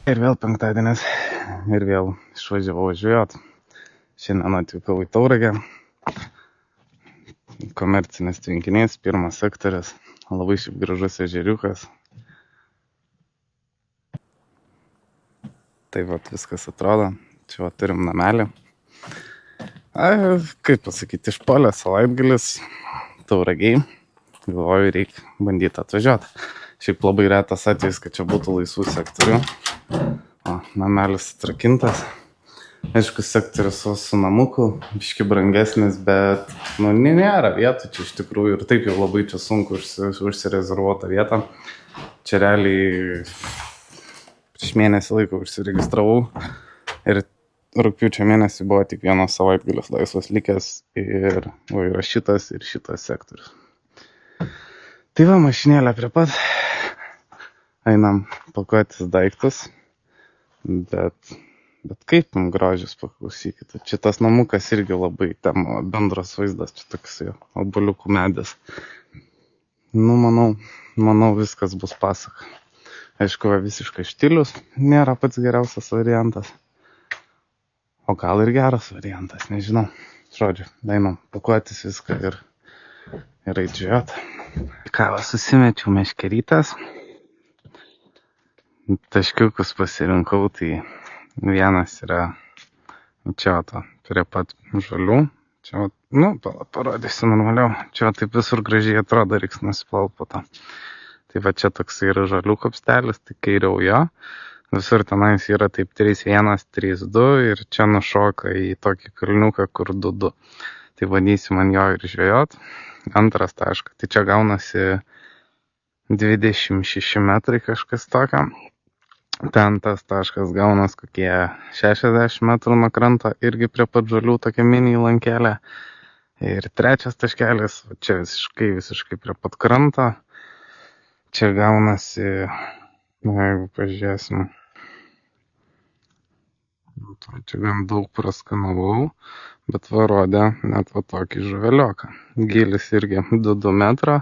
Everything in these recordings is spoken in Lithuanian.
Ir vėl penktadienis, ir vėl išvažiavau žvejot. Šiandien atvykau į Tauragę. Komercinis tvenkinys, pirmas sektorius, labai šiaip gražus ežeriukas. Tai vat viskas atrodo. Čia vat turim namelį. Kaip pasakyti, išpuolė savaitgalis Tauragiai. Galvoju, reikia bandyti atvažiuoti. Šiaip labai retas atvejis, kad čia būtų laisvų sektorių. O, namelis atrakintas. Aišku, sektorius su namuku, biški brangesnis, bet nėra vietų čia iš tikrųjų ir taip jau labai čia sunku užsirezervuotą vietą. Čia realiai prieš mėnesį laiko užsiregistravau ir rugpjūčio mėnesį buvo tik vienas savaitgalis laisvas likęs ir yra šitas ir šitas sektorius. Tai va, mašinėlė prie pat, einam pakuotis daiktus, bet kaip grožis, paklausykite. Čia tas namukas irgi labai bendras vaizdas, čia toks jau obuoliukų medis. Nu, manau viskas bus pasaka. Aišku, visiškai štilius nėra pats geriausias variantas. O gal ir geras variantas, nežinau. Žodžiu, einam pakuotis viską ir eidžiot. Kavą susimečiau meškerytas. Taškiukus pasirinkau, tai vienas yra čia prie pat žalių. Čia, parodysiu normaliau. Čia taip visur gražiai atrodo, reiks nusiplaut po to. Tai va čia toks yra žalių kopstelis, tai kairiau jo. Visur tenais yra taip 3-1, 3-2 ir čia nušoka į tokį kalniuką, kur 2-2. Tai vadysim man jo ir žvejot. Antras taškas. Tai čia gaunasi 26 metrai kažkas tokio. Ten tas taškas gaunas kokie 60 metrų nuo kranto, irgi prie pat žalių tokia mini lankėlė. Ir trečias taškelis, čia visiškai prie pat kranto. Čia gaunasi, jeigu pažiūrėsim, čia gan daug praskanavau, bet va rodė net va tokį žuvelioką. Gilis irgi 2 metro,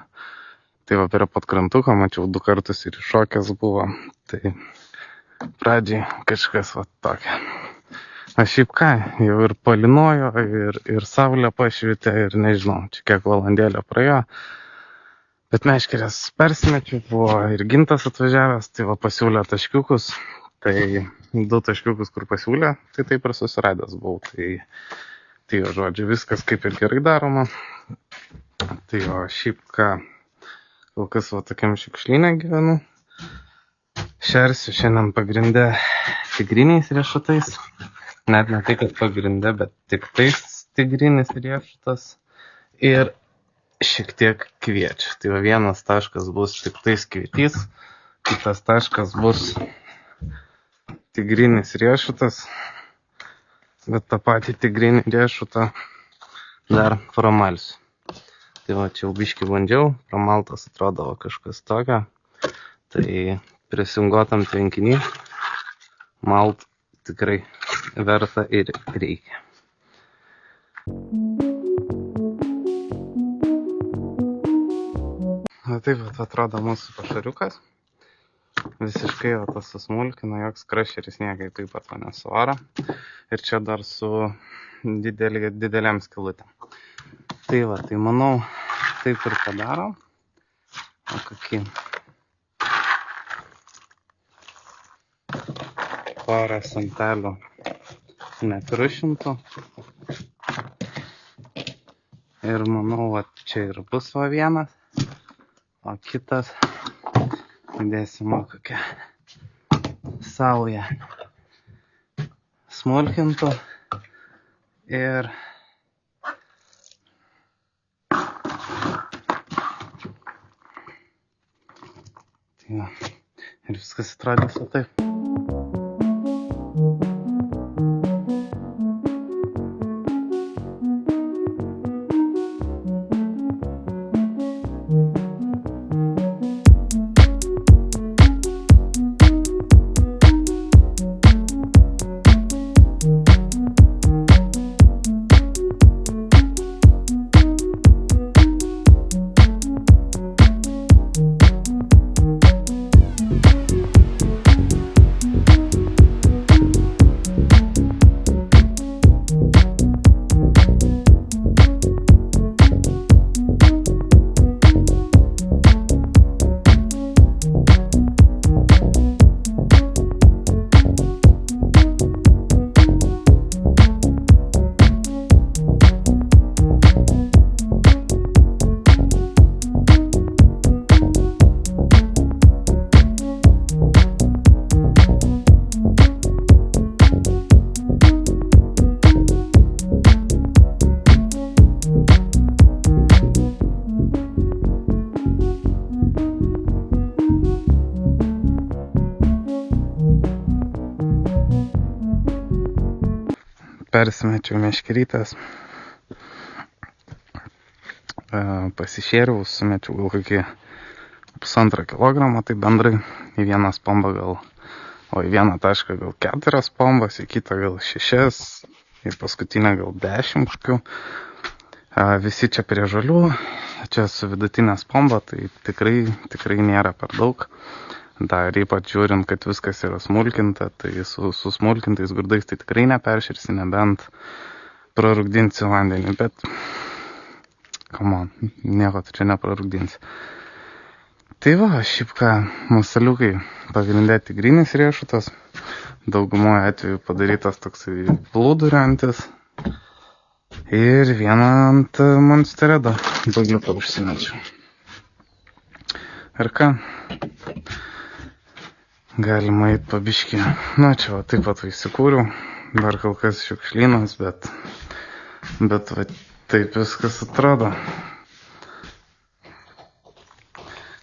tai va prie pat krantuko, mačiau 2 kartus ir iššokęs buvo, tai pradžiai kažkas va tokia. Aš šiaip ką, jau ir palinojo, ir saulė pašvietė, ir nežinau, čia kiek valandėlė praėjo. Bet meškerės persimečiau, buvo ir Gintas atvažiavęs, tai va pasiūlė taškiukus, tai 2 taškiukus, kur pasiūlė, tai taip ir susiradęs buvau. Tai jo žodžiu, viskas kaip ir gerai daroma. Tai jo šiaip ką, kol kas va tokiam šiukšlyne gyvenu. Šersiu šiandien pagrinde tigriniais riešutais. Net ne tai, kad pagrinde, bet tik tais tigrinis riešutas. Ir šiek tiek kviečio. Tai va vienas taškas bus tik tais kvietys, kitas taškas bus tigrinis riešutas, bet tą patį tigrinį riešutą dar pramalsiu. Tai va čia jau biškį bandžiau, pramaltas atrodo kažkas tokio, tai presinguotam tvenkinį malt tikrai verta ir reikia. Taip atrodo mūsų pašariukas. Visiškai tas susmulkino, joks krašeris niekaip taip pat nesuvaro. Ir čia dar su dideliam skilutėm. Tai va, tai manau, taip ir padaro. O kokį porą santelių nekrušintų. Ir manau, va, čia ir bus va vienas. O kitas, dėsim kokią saują smulkintų ir viskas atrodys taip. persimečiau meškerytės, pasišėriau, sumečiau gal kokį 1,5 kilogramą, tai bendrai į vieną spombą gal, o į vieną tašką gal 4 spombas, į kitą gal 6, į paskutinę gal 10 kažkokių. Visi čia prie žolių, čia su vidutinė spomba, tai tikrai nėra per daug. Dar ypač žiūrint, kad viskas yra smulkinta, tai su smulkintais grūdais tai tikrai neperširsi, nebent prarūgdinsi vandenį, bet come on, nieko tu čia neprarūgdinsi. Tai va, šiaip ką, musaliukai pagrindė tigrinis riešutas, daugumoje atveju padarytas toksai plūduriantis ir vieną ant monsteredo daugiuką užsimečiau. Ir ką? Galima eit pabiškį. Na, čia va, taip pat įsikūriau. Dar kol kas šiukšlynas, bet va, taip viskas atrodo.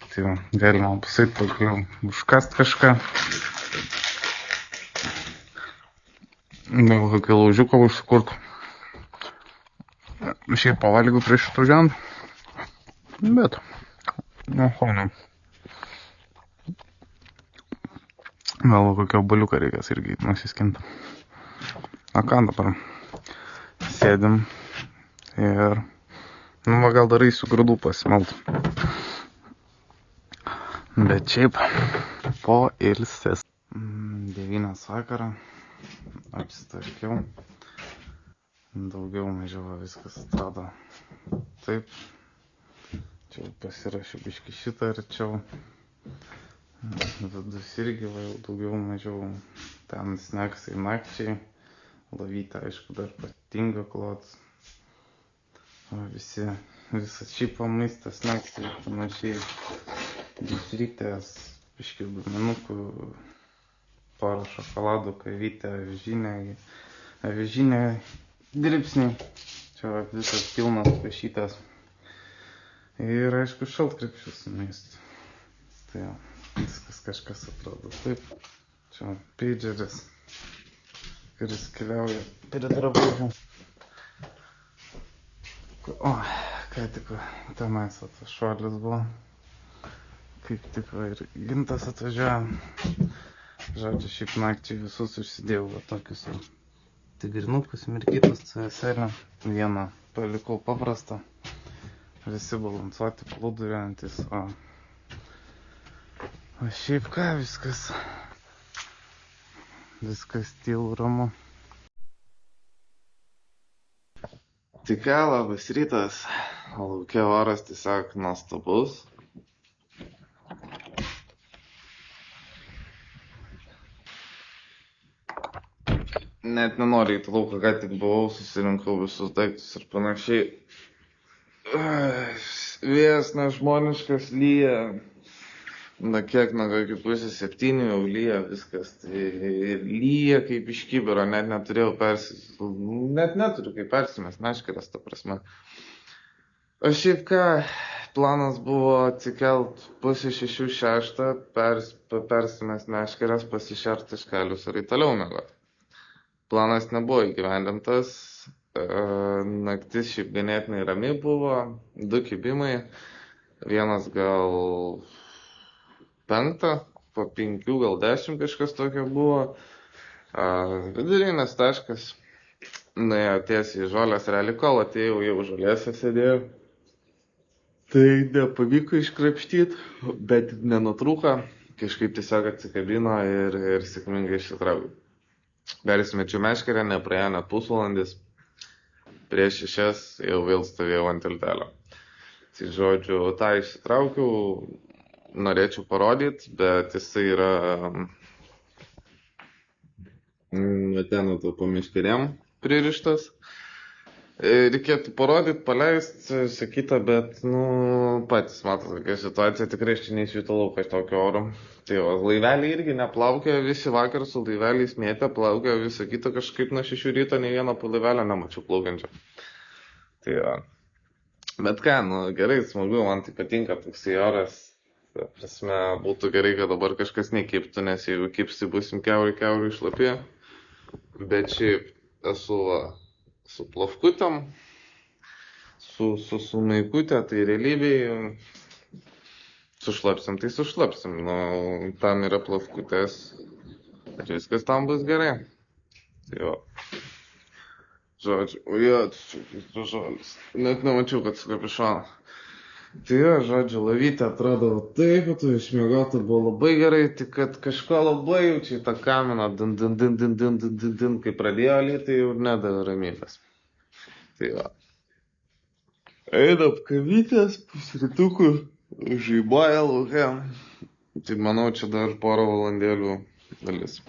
Tai va, galima pasait pagaliau užkast kažką. Gal kokį laužiuką užsikurt. Šiaip pavalgiu prie šitų žemų. Bet, ne. Gal kokio baliuką reikės irgi nusiskinti. O ką dabar? Sėdim ir... va, gal dar eisiu grūdų pasimalt. Bet šiaip poilsis. 9 vakarą. Apsitvarkiau. Daugiau mažiau viskas atrodo taip. Čia pasirašiau biškį šitą arčiau. Vidus irgi jau daugiau mažiau ten sneksai nakčiai. Lovytę, aišku, dar patinga klot. Visas šiaip maistas nakčiai panašiai. Dešrytės, biškį duomenukų, porą šokoladų, kavytę, avižinė dribsniai. Čia visas pilnas pašytas. Ir aišku, šaltkrepšius su maistu. Tai jau. Viskas kažkas atrodo taip. Čia pageris, kuris keliauja prie drabužių. O, ką tik tenais tas šuolis buvo. Kaip tik ir Gintas atvažiavo. Žodžiu, šiaip nakčiai visus užsidėjau tokius tigrinukus, mirkytus CSL. Vieną palikau paprastą. Visi balansuoti, plūduriantis, o šiaip ką, viskas tylu ramu. Tik ką, labas rytas, lauke oras tiesiog nuostabus. Net nenoriu į lauką, ką tik buvau, susirinkau visus daiktus ir panašiai. Vėjas nežmoniškas, lyja. Na kiek, kokį 6:30 jau lyja viskas, tai lyja kaip iš kibiro, net neturiu kaip persimest, meškeres, ta prasme. O šiaip ką, planas buvo atsikelt 5:30, 6, persimest meškeres, pasišert taškelius ir į toliau miegot. Planas nebuvo įgyvendintas, naktis šiaip ganėtinai rami buvo, 2 kibimai, vienas gal 5, po 5 gal 10 kažkas tokio buvo. Vidurinės taškas. Nuėjo tiesiai į žolės, realiai kol atėjau, jau žolėse sėdėjau. Tai nepavyko iškrapštyti, bet nenutrūko. Kažkaip tiesiog atsikabino ir sėkmingai išsitraukiau. Persimečiau meškerę, nepraėjo net pusvalandis. Prieš 6 jau vėl stovėjau ant tiltelio. Tai žodžiu, tą išsitraukiau. Norėčiau parodyti, bet jisai yra ten po meškerėm pririštas. Reikėtų parodyti, paleisti, sakyta, bet, patys matot, tokia situacija, tikrai aš čia neįsivito lauką tokio oro. Tai laiveliai irgi neplaukė, visi vakar su laiveliais mėtė, plaukė, visą kitą kažkaip nuo 6 ryto nei vieno laivelio nemačiau plaukiančio. Tai bet ką, gerai, smagu, man tai patinka toksai oras. Prasme, būtų gerai, kad dabar kažkas nekiptų, nes jeigu kipsi, būsim kiauri išlapė. Bet šiaip, esu su plavkutėm, su maikutė, tai realybėje sušlapsim, tai sušlapsim. Nu, tam yra plavkutės ir viskas tam bus gerai. Tai jo. Žodžiu, tu žodis. Net nemačiau, kad su kapišonu. Tai jo, žodžiu, lavytę atradau taip, kad tu išmiegota buvo labai gerai, tik kad kažko labai jaučiai tą kaminą, kai pradėjo lyti, jau nedavė ramybės. Tai jo. Einam kavytės, pusrytukų, žaiboja laukia. Tai manau, čia dar porą valandėlių dalis.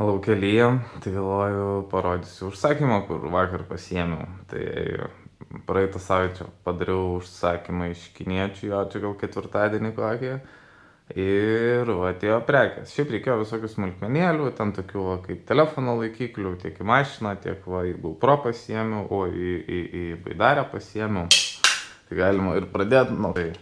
Laukelyje, tai galvoju, parodysiu užsakymą, kur vakar pasiėmiau. Tai praeitą savaitę padariau užsakymą iš kiniečių, jo čia gal ketvirtadienį kokį. Ir va, atėjo prekės. Šiaip reikėjo visokių smulkmenėlių, ten tokių va, kaip telefono laikiklių, tiek į mašiną, tiek va, į GoPro pasiėmiau, o į baidarę pasiėmiau. Tai galima ir pradėti, nu tai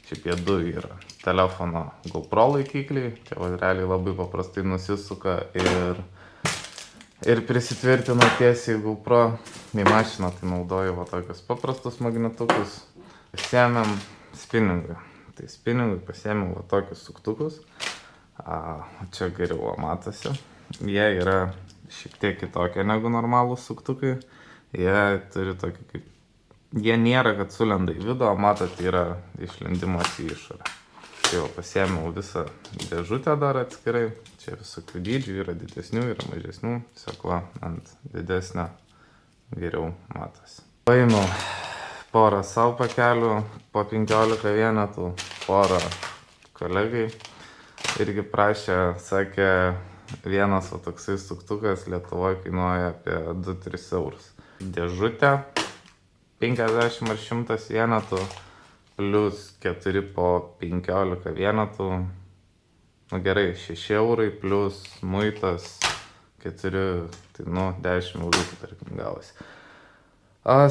šiaip jie du yra. Telefono GoPro laikikliai, čia va, realiai labai paprastai nusisuka ir prisitvirtina tiesiai GoPro. Į mašiną tai naudoju va tokius paprastus magnetukus. Pasiėmėm spinningui. Tai spinningui pasiėmiau va tokius suktukus. Čia geriau matosi. Jie yra šiek tiek kitokie negu normalūs suktukai. Jie turi tokį kaip... Jie nėra, kad sulenda į vidų, o matot, yra išlendimas į išorę. Tai jau pasiėmiau visą dėžutę dar atskirai. Čia visokių dydžių, yra didesnių, yra mažesnių. Tiesiog va, ant didesnio geriau matosi. Paėmiau porą savo pakelių, po 15 vienetų, porą kolegai. Irgi prašė, sakė, vienas va toksai suktukas Lietuvoje kainuoja apie 2-3 eurus. Dėžutė 50 ar 100 vienetų, plus 4 po 15 vienetų, nu gerai, 6 eurai, plus muitas 4, tai nu 10 eurų, tarkim, gavosi.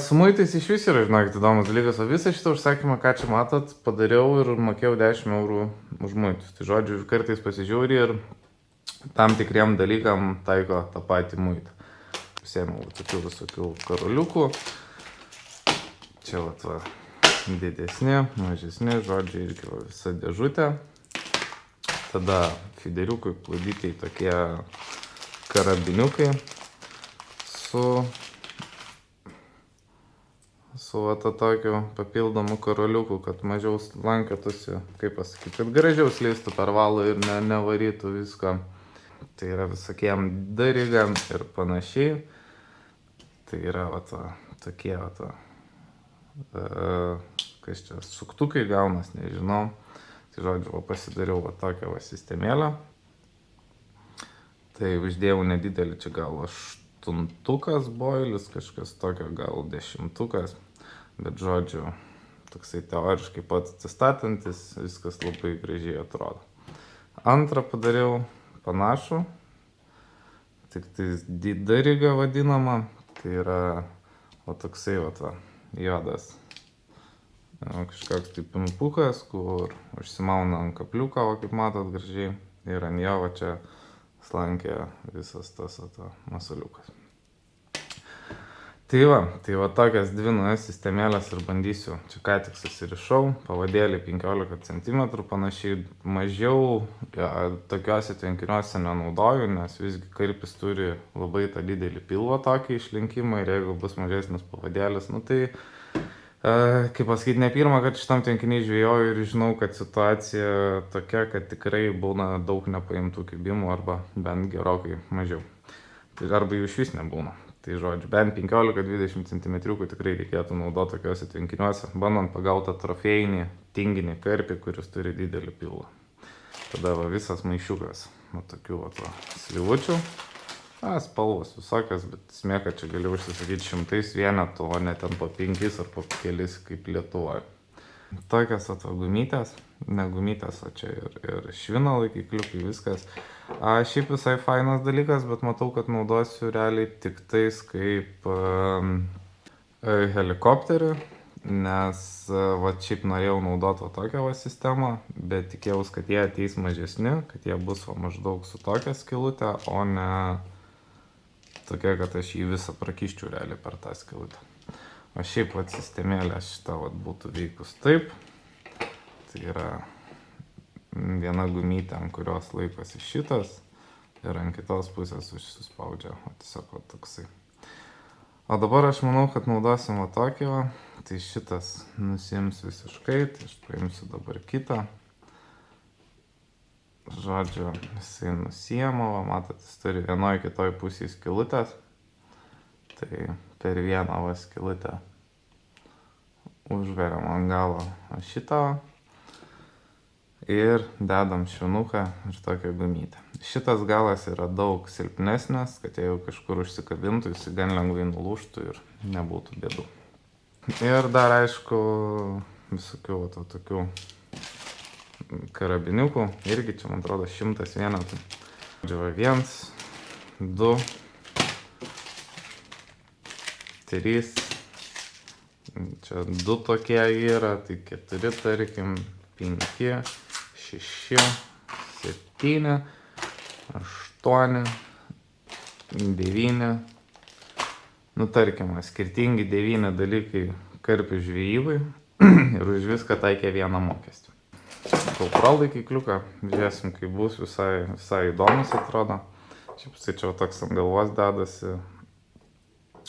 Su muitais iš vis yra, žinokit, įdomus dalykas, o visą šitą užsakymą, ką čia matot, padariau ir mokėjau 10 eurų už muitus. Tai žodžiu, kartais pasižiūri ir tam tikriem dalykam taiko tą patį muitą. Pasėmiau tokių visokių karoliukų. Čia va, didesni, mažesni, žodžiu, irgi va, visa dėžutė. Tada fideriukai, plaudytei tokie karabiniukai su va tokiu papildomu karoliuku, kad mažiau lankėtųsi, kaip pasakyti, kad gražiau slystų per valą ir nevarytų visko. Tai yra visokiem darigam ir panašiai. Tai yra va tokie va kas čia, suktukai gaunas, nežinau. Tai žodžiu, va, pasidariau va tokią va sistemėlę. Tai uždėjau nedidelį, čia gal 8 boilis, kažkas tokio gal 10. Bet žodžiu, toksai teoriškai pats atsistatantis, viskas labai gražiai atrodo. Antrą padariau panašų, tik tai didariga vadinama, tai yra va toksai va juodas. Kažkoks tai pimpukas, kur užsimauna ant kapliuko, va, kaip matot gražiai, ir ant jo va čia slankė visas tas masaliukas. Tai va tokias dvi naujas sistemėlės ir bandysiu. Čia ką tik susirišau, pavadėlį 15 cm, panašiai mažiau tokiuose tvenkiniuose nenaudoju, nes visgi karpis turi labai tą didelį pilvą tokį išlinkimą ir jeigu bus mažesnis pavadėlis, nu tai, kaip pasakyti, ne pirmą, kad šitam tvenkiniai žvėjoju ir žinau, kad situacija tokia, kad tikrai būna daug nepaimtų kibimų arba bent gerokai mažiau. Tai arba jų iš vis nebūna. Tai žodžiu, bent 15-20 cm tikrai reikėtų naudoti tokiuose tvenkiniuose, bandant pagauti trofėjinį tinginį karpį, kuris turi didelį pilvą. tada va, visas maišiukas, va, tokių va, slyvučių. Spalvos visokios, bet esmė, kad čia gali užsisakyti 100 vienetų, o ne ten po 5 ar po kelis kaip Lietuvoje. Tokios gumytės, ne gumytės, o čia ir švino laikikliukai, viskas. Šiaip visai fainas dalykas, bet matau, kad naudosiu realiai tik tais kaip helikopterį, nes va šiaip norėjau naudoti tokią va sistemą, bet tikėjaus, kad jie ateis mažesni, kad jie bus va maždaug su tokia skylutė, o ne tokia, kad aš jį visą prakiščiau realiai per tą skylutę. O šiaip va sistemėlė šita va būtų veikus taip. Tai yra viena gumytė, ant kurios laikosi šitas ir ant kitos pusės užsispaudžia, o tiesiog va toksai. O dabar aš manau, kad naudosim va tokį va, tai šitas nusiims visiškai, tai aš paimsiu dabar kitą. Žodžiu, jisai nusiema, va, matot, jis turi vienoj kitoj pusėje skylutės, tai per vieną va skylutę užveriam ant galo šitą ir dedam švinuką ir tokią gumytę. Šitas galas yra daug silpnesnis, kad jeigu kažkur užsikabintų, jis gan lengvai nulūžtų ir nebūtų bėdų. Ir dar aišku visokių va, tokių karabiniukų, irgi čia man atrodo 100 vienetų. Žodžiu, 1, 2, 3, čia 2 tokie yra, tai 4 tarkim, 5, 6, 7, 8, 9, nu tarkim, skirtingi 9 dalykai karpių žvejybai ir už viską taikė vieną mokestį. GoPro laikikliuką, žiūrėsim, kaip bus, visai įdomus atrodo. Šiaip tai čia toks ant galvos dedasi,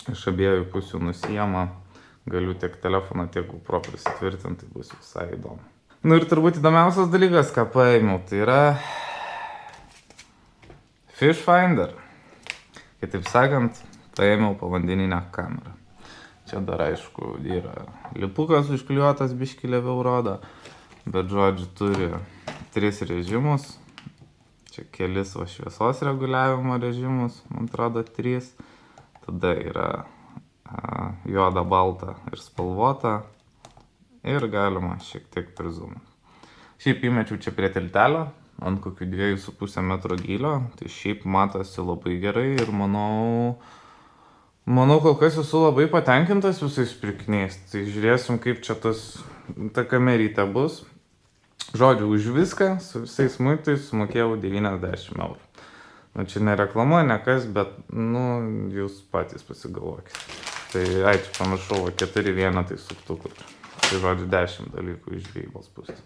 iš abiejų pusių nusiema, galiu tiek telefoną, tiek GoPro prisitvirtinti, tai bus visai įdomu. Nu ir turbūt įdomiausias dalykas, ką paėmiau, tai yra Fish Finder. Kitaip sakant, paėmiau povandeninę kamerą. Čia dar aišku yra lipukas užklijuotas, biškį lėviau rodo. Bet žodžiu, turi 3 režimus. Čia kelis va šviesos reguliavimo režimus, man atrodo 3. Tada yra juoda, balta ir spalvota. Ir galima šiek tiek prizūminti. Šiaip įmečiau čia prie tiltelio, ant kokių 2,5 metro gylio. Tai šiaip matosi labai gerai ir manau, kol kas esu labai patenkintas visais pirkiniais. Tai žiūrėsim, kaip čia ta kamerytė bus. Žodžiu, už viską, su visais muitais sumokėjau 90 eurų. Nu, čia ne reklama, ne kas, bet, nu, jūs patys pasigalvokite. Tai, čia pamiršau, 4 vienetai suktukų. Tai, žodžiu, 10 dalykų iš žvejybos pusės.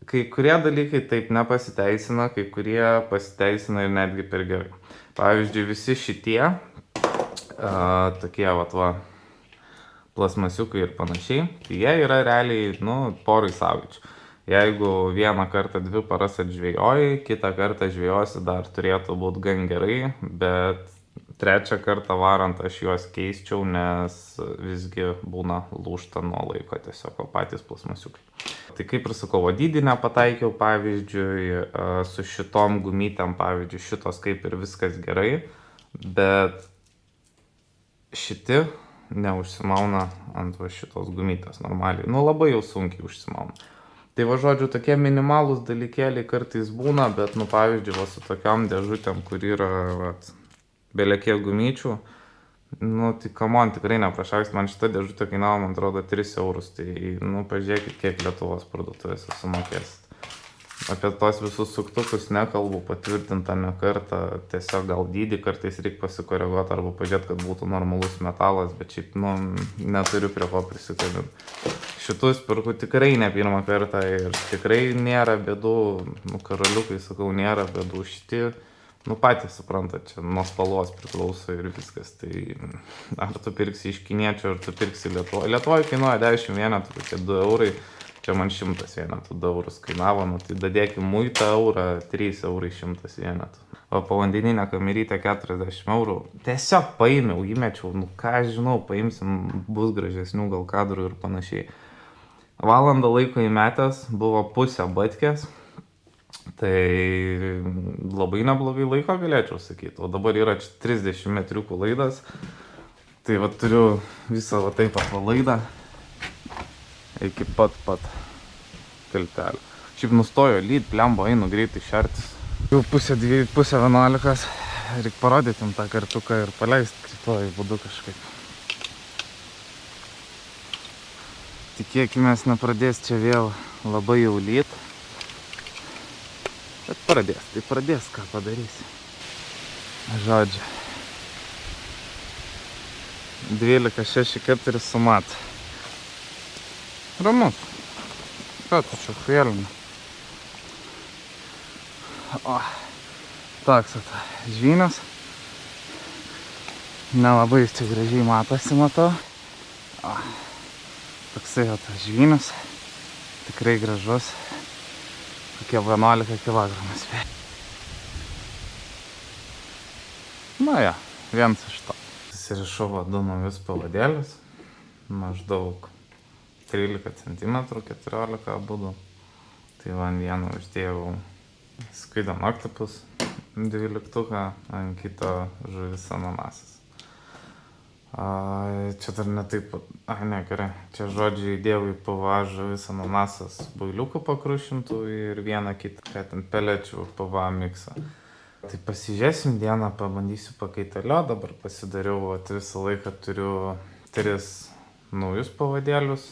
Kai kurie dalykai taip nepasiteisina, kai kurie pasiteisina ir netgi per gerai. Pavyzdžiui, visi šitie, tokie, plasmasiukai ir panašiai, tai jie yra realiai, porai savaičių. Jeigu vieną kartą 2 paras atžvejojai, kitą kartą žvejosi dar turėtų būti gan gerai, bet 3 kartą varant aš juos keisčiau, nes visgi būna lūžta nuo laiko tiesiog patys plasmasiukai. Tai kaip ir sakau, dydį nepataikiau, pavyzdžiui, su šitom gumytėm, pavyzdžiui, šitos kaip ir viskas gerai, bet šiti neužsimauna ant šitos gumytės normaliai. Labai jau sunkiai užsimauna. Tai žodžiu, tokie minimalūs dalykėliai kartais būna, bet, pavyzdžiui, su tokiam dėžutėm, kur yra belekiek gumyčių, tai kamon, tikrai neprašauks, man šita dėžutė kainavo, man atrodo, 3 eurus, tai, pažiūrėkit, kiek Lietuvos parduotuvėse sumokėsit. Apie tos visus suktukus nekalbu, patvirtinta ne kartą, tiesiog gal dydį kartais reikia pasikoreguoti arba pažiūrėti, kad būtų normalus metalas, bet šiaip, neturiu prie ko prisikabinti. Šitus pirku tikrai ne pirmą kartą ir tikrai nėra bėdų, karaliukai, sakau, nėra bėdų, šitie, patys suprantat, čia nuo spalvos priklauso ir viskas, tai ar tu pirksi iš kiniečio, ar tu pirksi Lietuvoje. Lietuvoje kainuoja 10 vienetų, kokie 2 eurai. Čia man 100 vienetų 2 eurus kainavo, tai dadėkim muitą eurą, 3 eurai 100 vienetų. O povandeninę kamerytę 40 eurų. Tiesiog paėmiau, įmečiau, ką aš žinau, paimsim, bus gražesnių gal kadrų ir panašiai. Valandą laiko įmetęs, buvo pusė batkės. Tai labai neblogai laiko galėčiau sakyti. O dabar yra 30 metriukų laidas. Tai va turiu visą va taip pat laidą iki pat tiltelio. Šiaip nustojo lyt, plembo, einu greitai šertis. Jau pusė 11. Reikia parodyti jums tą kartuką ir paleisti krituoju būdu kažkaip. Tikėkime, nepradės čia vėl labai jau lyt. Bet pradės, tai pradės, ką padarysi. Žodžiu. 12.64 sumat. Ramus. Ką tu čia хуелina? O, toks ata žvynas. Nelabai čia gražiai matosi, matau. O, toksai ata žvynas. Tikrai gražus. Kokie 11 kg spėjo. Na ja, vienas iš to. Susirišau du naujus pavadėlius. Maždaug 13 cm, 14 abudu. Tai van vieną uždėjau Squid and Octopus 12, ant kito žuvis ananasas. Čia dar ne taip, ne, gerai. Čia žodžiu įdėjau į PVA žuvis ananasas builiukų pakrušintų ir vieną kitą, kad ant pelečių PVA miksą. Tai pasižiūrėsim dieną, pabandysiu pakaitalio, dabar pasidariau, visą laiką turiu 3 naujus pavadėlius,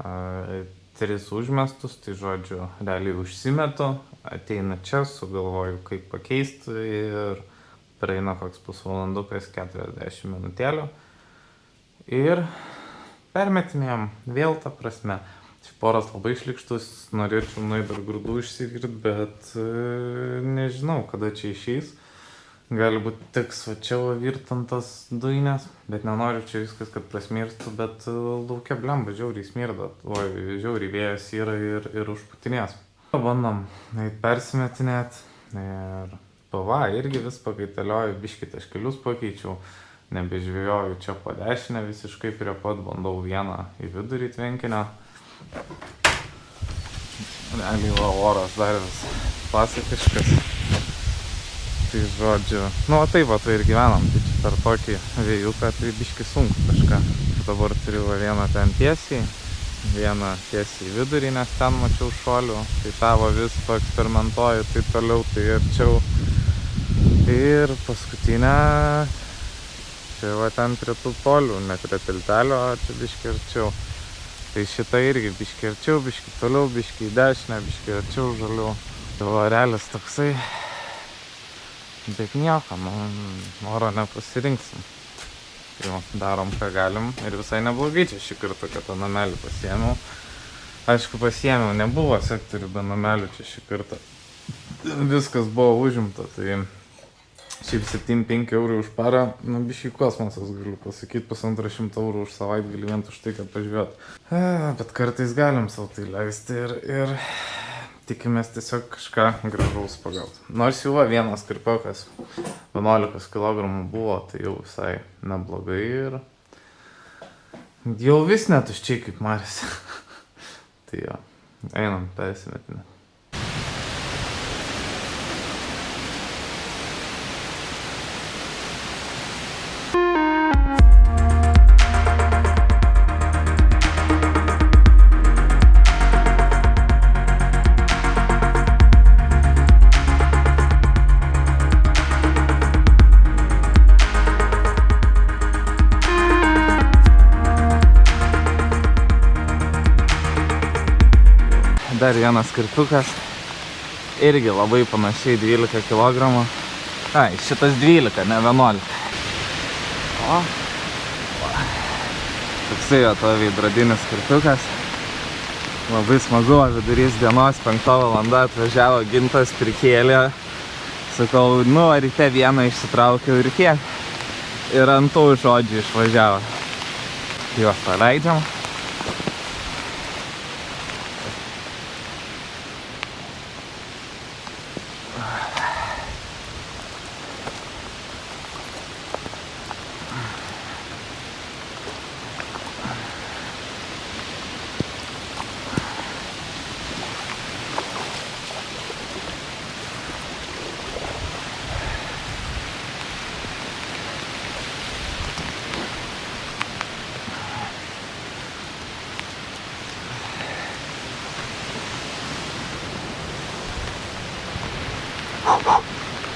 3 užmestus, tai žodžiu, realiai užsimetu, ateina čia, sugalvoju kaip pakeisti ir praeina koks pusvalandukas 40 minutėlių. Ir permetinėjom vėl tą prasme. Poras labai šlikštus, norėčiau nueiti dar grūdų išsivirt, bet nežinau, kada čia išeis. Gali būti tiks va čia virtantas duinės, bet nenoriu čia viskas, kad prasmirstų, bet laukia blemba, žiauriai smirda, žiauriai vėjas yra ir užputinės. Bandom persimetinėt ir PVA irgi vis pakaitalioju, biškį taškelius pakeičiau, nebežvėjoju čia po dešinę visiškai prie pat, bandau vieną į vidurį tvenkinio. Realiai va oras dar vis pasakiškas. Tai žodžiu, nu o taip va tai ir gyvenam, tai čia per tokį vėjuką tai biškį sunku kažką. Dabar turiu va vieną ten tiesiai, vieną tiesiai į vidurį, nes ten mačiau šuolių, tai tavo vis paeksperimentuoju, tai toliau, tai arčiau. Ir paskutinę, čia va ten prie tų polių, ne prie tiltelio, o čia biškį arčiau. Tai šitą irgi biškį arčiau, biškį toliau, biškį į dešinę, biškį arčiau žalių. Tai va realis toksai, bet nieko, nu, oro nepasirinksim. Tai va, darom ką galim ir visai neblogai čia šį kartą, kad tą namelį pasiėmiau. Aišku, pasiėmiau, nebuvo sektorių be namelių čia šį kartą. Viskas buvo užimta, tai šiaip 7-5 eurų už parą, nu biškį kosmosas galiu pasakyti, 150 eurų už savaitgalį vien už tai, kad pažiūrėt. Bet kartais galim savo tai leisti ir tikimės tiesiog kažką gražaus pagauti. Nors jau vienas kirpiokas 11 kg buvo, tai jau visai neblogai ir jau vis netuščiai kaip marėsi. Tai jo, einam persimetinę. Dar vienas kirtukas, irgi labai panašiai 12 kg. Ai, šitas 12, ne 11. O, toksai jo to veidrodinis kirtukas. Labai smagu, vidurys dienos, 5 valanda atvažiavo Gintas, prikėlė. Sakau, nu, ryte vieną išsitraukiau ir kiek. Ir ant tų žodžių išvažiavo. Juos paleidžiam.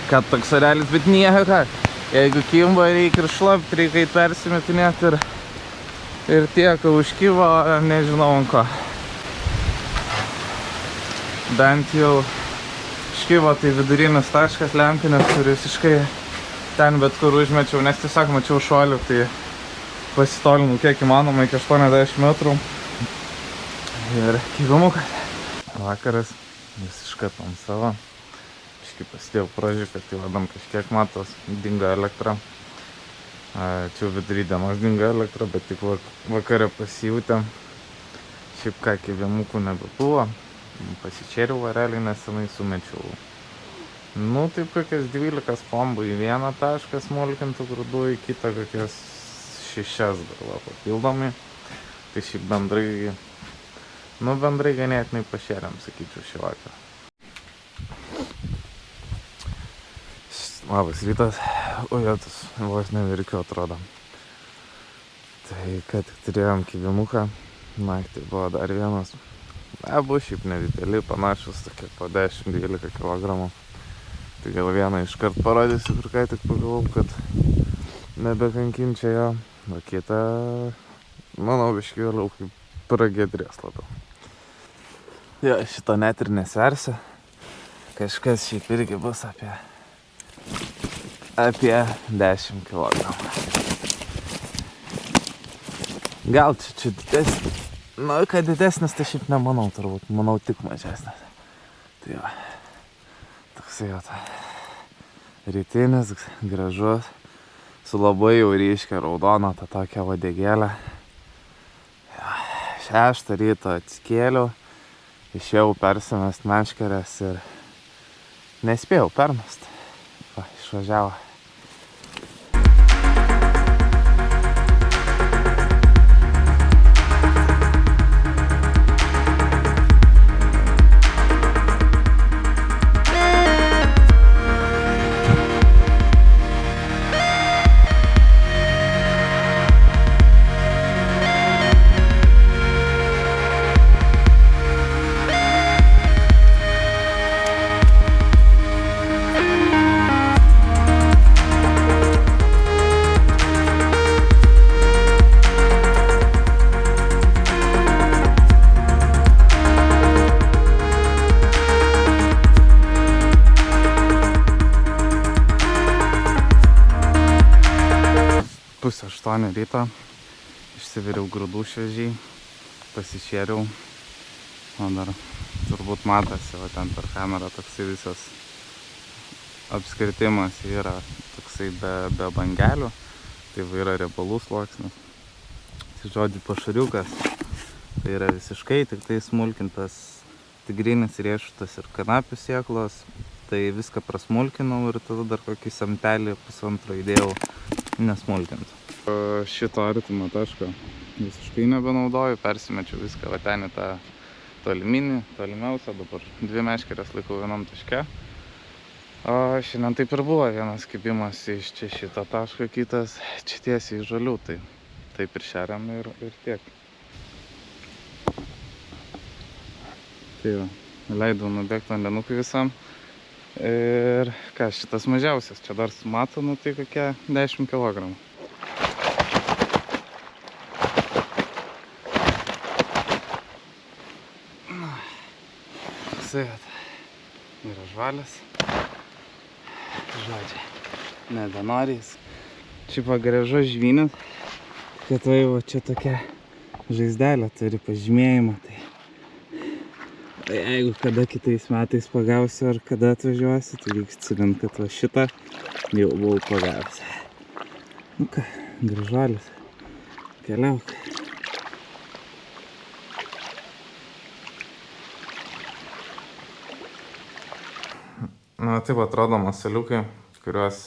Kad toks orelis, bet nieko ką. Jeigu kimba, reikia ir šlapti, reikia persimetinėti ir tiek, užkyvo, nežinau ant ko. Bent jau iškyvo tai vidurinis taškas lempinės, kur visiškai ten bet kur užmečiau, nes tiesiog mačiau šuolių, tai pasitolinau kiek įmanoma iki 80 metrų. Ir kivimukas. Vakaras, visiškai tamsava. Kažkaip pasidėjau pražiūrį, kad tai vadam kažkiek matos, dingo elektra. Čia vidury dienos dingo elektra, bet tik vakare pasijūtė. Šiaip ką, kivimukų nebebuvo. Pasičėriau varelį, nesenai sumečiau. Nu, taip kokias 12 pombų į vieną tašką smulkintų grūdų, į kitą kokias 6 gal papildomai. Tai šiaip bendrai ganėtinai pašėrėm, sakyčiau, šį vakarą. Labas rytas. Ojetus, vos nevirkiu atrodo. Tai ką tik turėjom kivimuką. Naktį buvo dar vienas. Abu šiaip nedideli, panašus, tokie po 10-12 kg. Tai gal vieną iškart parodysiu, kur ką tik pagalvau, kad nebekankinčia jo. O kitą, manau, biškį vėliau kaip pragiedrės labiau. Jo, šito net ir nesversiu. Kažkas šiaip irgi bus apie 10 kg. Gal čia didesnis. Nu, kad didesnis, tai šiaip nemanau turbūt. Manau, tik mažesnis. Tai va. Toksai jau ta rytinis, gražus. Su labai jau ryškia raudona ta tokia vadegėlė. 6 ryto atsikėliau. Išėjau persimest meškerės ir nespėjau permest. Va, išvažiavo. Pusę 8 ryto, išsiviriau grūdų šviežiai, pasišėriau, o dar turbūt matosi, o ten per kamerą toksai visas apskritimas yra toksai be bangelių, tai yra riebalų sluoksnis. Tai žodžiu pašariukas, tai yra visiškai tik tai smulkintas tigrinis riešutas ir kanapių sėklos, tai viską prasmulkinau ir tada dar kokį samtelį pusantro įdėjau nesmulkintų. Šito artimo taško visiškai nebenaudoju, persimečiau viską va ten į tą tolimiausią, dabar 2 meškerės laikau vienam taške. O šiandien taip ir buvo, vienas kibimas iš čia šito taško, kitas čia tiesiai iš žalių, tai taip ir šeriam ir tiek. Tai va, leidau nubėgti vandenukui visam. Ir ką, šitas mažiausias, čia dar sumato, nu tai kokie 10 kg. Toksai yra žvalis. Žodžiai, nebenorės. Čia pagrėžo žvynis, kad va čia tokia žaizdelė turi pažymėjimą. Tai jeigu kada kitais metais pagausiu ar kada atvažiuosiu, tai reiks atsimint, kad va šitą jau buvau pagavęs. Nu ką, gražuolis, keliauk. Na taip atrodo masaliukai, kuriuos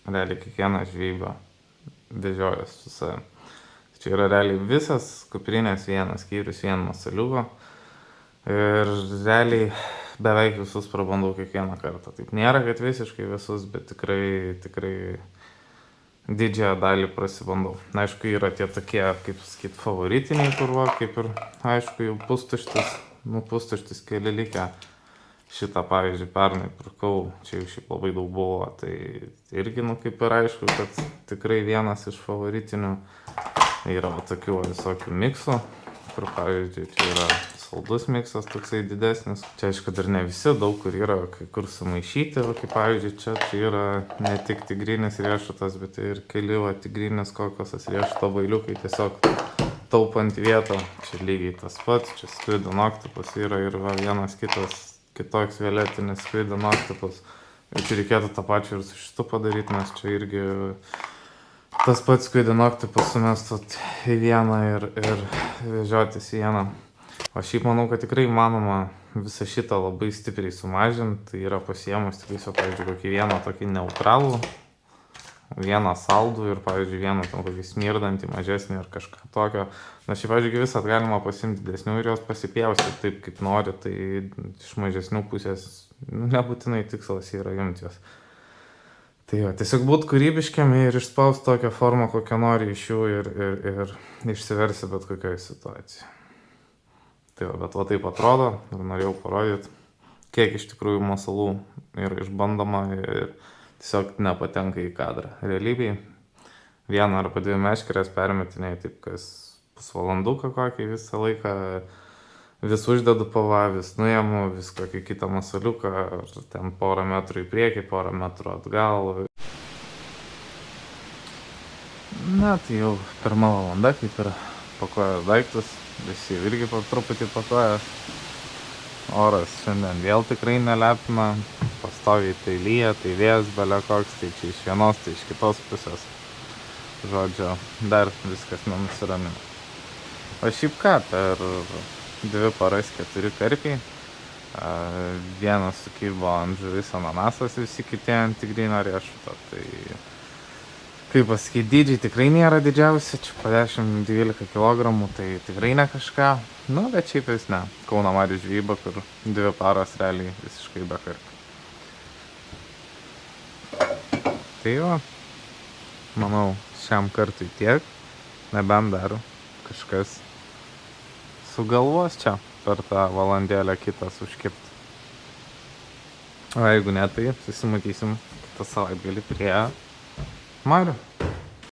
realiai kiekvieną žvejybą vežiojas su savim. Čia yra realiai visas kuprinės vienas skyrius, vien masaliuko. Ir realiai beveik visus prabandau kiekvieną kartą. Taip nėra, kad visiškai visus, bet tikrai didžiąją dalį prasibandau. Aišku, yra tie tokie, kaip sakyt, favoritiniai, kur va, kaip ir, aišku, jau pustuštis keli likę. Šitą, pavyzdžiui, pernai pirkau, čia jau šiaip labai daug buvo, tai irgi, kaip ir aišku, kad tikrai vienas iš favoritinių. Yra tokių visokių miksų, kur, pavyzdžiui, čia yra saldus miksas, toksai didesnis. Čia, aišku, dar ne visi, daug kur yra, kai kur sumaišyti, kaip pavyzdžiui, čia yra ne tik tigrinis riešutas, bet ir keli tigrinis kokosas riešuto vailiukai, tiesiog taupant vietą. Čia lygiai tas pats, čia Squid and Octopus yra ir vienas kitoks violetinis Squid and Octopus. Ir čia reikėtų tą pačią ir su šitu padaryti, nes čia irgi tas pats Squid and Octopus sumestot į vieną ir vežiotis į vieną. O šiaip manau, kad tikrai įmanoma visą šitą labai stipriai sumažinti. Tai yra pasiėmus tiesiog, pavyzdžiui, kokį vieną tokį neutralų, vieną saldų ir, pavyzdžiui, vieną tam kokį smirdantį, mažesnį ar kažką tokio. Na, šiaip, pavyzdžiui, visat galima pasimti didesnių ir jos pasipjausti taip, kaip nori, tai iš mažesnių pusės nebūtinai tikslas yra imti jos. Tai jo, tiesiog būt kūrybiškiam ir išspaust tokią formą, kokią nori iš jų ir išsiversi bet kokioje situacijoje. Tai jo, bet va taip atrodo ir norėjau parodyti, kiek iš tikrųjų masalų yra išbandoma ir tiesiog nepatenka į kadrą. Realybėj vieną arba dvi meškerės permetinėjai taip, kas pusvalanduką kokį visą laiką, vis uždedu pava, vis nuėmu, vis kokį kitą masaliuką, ten porą metrų į priekį, porą metrų atgal. Na, tai jau pirma valanda, kaip ir pakuojas daiktus, visi irgi po truputį pakuojas. Oras šiandien vėl tikrai nelepina, pastoviai tai lyja, tai vėjas belia koks, tai čia iš vienos, tai iš kitos pusės. Žodžiu, dar viskas nenusiramina. O šiaip ką, per 2 paras 4 karpiai, vienas sukybo ant žuvis ananasas, visi kiti ant tigrinio riešuto. Tai, kaip pasakyti, dydžiai tikrai nėra didžiausi, čia po 10-12 kg, tai tikrai ne kažką. Nu, bet šiaip vis ne. Kauno marių žvejyba, kur 2 paras realiai visiškai be karpių. Tai jo, manau, šiam kartui tiek, nebent dar kažkas sugalvos čia per tą valandėlę kitą užkibti. O jeigu ne, tai susimatysim kitą savaitgalį prie marių.